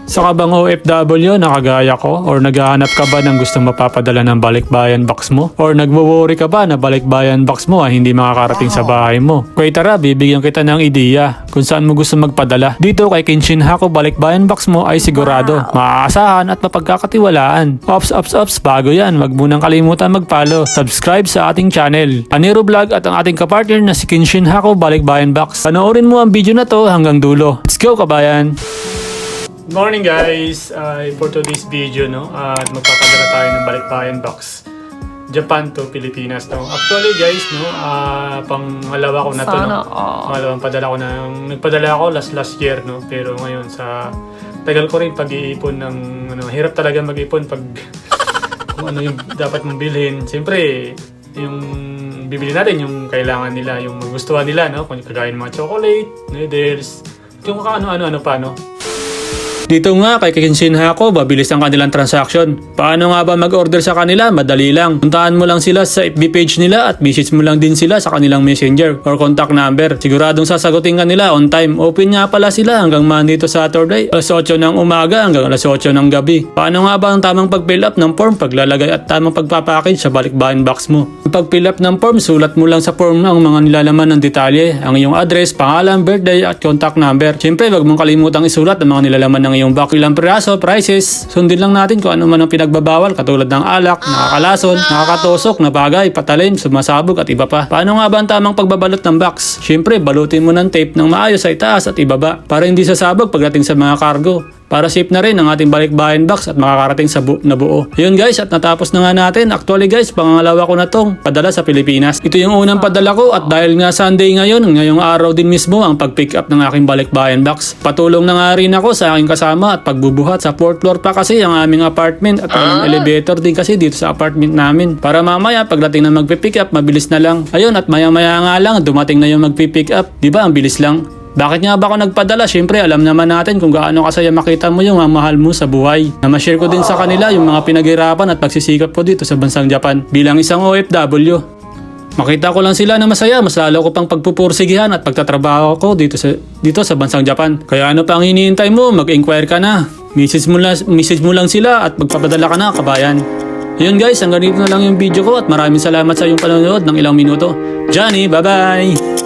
Sa ka bang OFW na kagaya ko? Or naghahanap ka ba ng gustong mapapadala ng balikbayan box mo? Or nagwo-worry ka ba na balikbayan box mo ay hindi makakarating sa bahay mo? Kaya tara, bibigyan kita ng ideya kung saan mo gusto magpadala. Dito kay Kenshin Hako balikbayan box mo ay sigurado, maaasahan at mapagkakatiwalaan. Ops, bago yan, wag mo nang kalimutan mag-follow, subscribe sa ating channel. Aniro Vlog at ang ating kapartner na si Kenshin Hako balikbayan box. Panoorin mo ang video na to hanggang dulo. Let's go kabayan! Good morning guys! For today's video, at magpapadala tayo ng balikbayan box. Japan to Pilipinas, Actually guys, pangalawa ko na to, Pangalawang padala ko nagpadala ako last year, Pero ngayon sa tagal ko rin pag-iipon ng, hirap talaga mag-ipon pag kung ano yung dapat mong bilhin. Siyempre, yung bibili natin yung kailangan nila, yung magustuhan nila, Kung kagaya ng mga chocolate, noodles, yung ano-ano pa, Dito nga kay Kenshin Hako, mabilis ang kanilang transaction. Paano nga ba mag-order sa kanila? Madali lang. Puntahan mo lang sila sa FB page nila at message mo lang din sila sa kanilang messenger or contact number. Siguradong sasagutin ka nila on time. Open nga pala sila hanggang Monday to Saturday, alas 8 ng umaga hanggang alas 8 ng gabi. Paano nga ba ang tamang pag-fill up ng form, paglalagay at tamang pagpapackage sa balikbayan box mo? Ang pag-fill up ng form, sulat mo lang sa form ang mga nilalaman ng detalye, ang iyong address, pangalan, birthday at contact number. Siyempre, wag mong kalimutang isulat ang mga nilalaman ng yung box, ilang piraso, prices. Sundin lang natin kung ano man ang pinagbabawal katulad ng alak, nakakalason, nakakatusok, nabagay, patalim, sumasabog at iba pa. Paano nga ba ang tamang pagbabalot ng box? Siyempre, balutin mo ng tape ng maayos sa itaas at ibaba para hindi sasabog pagdating sa mga cargo. Para safe na rin ang ating balikbayan box at makakarating sa na buo. Ayun guys, at natapos na nga natin. Actually guys, pangalawa ko na tong padala sa Pilipinas. Ito yung unang padala ko at dahil nga Sunday ngayon, ngayong araw din mismo ang pag-pick up ng aking balikbayan box. Patulong na nga rin ako sa aking kasama at pagbubuhat sa 4th floor pa kasi ang aming apartment at ang elevator din kasi dito sa apartment namin. Para mamaya pagdating na magpipick up, mabilis na lang. Ayun, at maya-maya nga lang dumating na yung magpipick up. Diba ang bilis lang? Bakit nga ba ako nagpadala? Siyempre, alam naman natin kung gaano kasaya makita mo yung mahal mo sa buhay. Na ma-share ko din sa kanila yung mga pinaghirapan at pagsisikap ko dito sa bansang Japan bilang isang OFW. Makita ko lang sila na masaya, mas lalo ko pang pagpupursigihan at pagtatrabaho ko dito sa bansang Japan. Kaya ano pa ang hinihintay mo? Mag-inquire ka na. Message mo lang sila at magpapadala ka na, kabayan. Ayun guys, hanggang dito na lang yung video ko at maraming salamat sa iyong panonood ng ilang minuto. Johnny, bye-bye!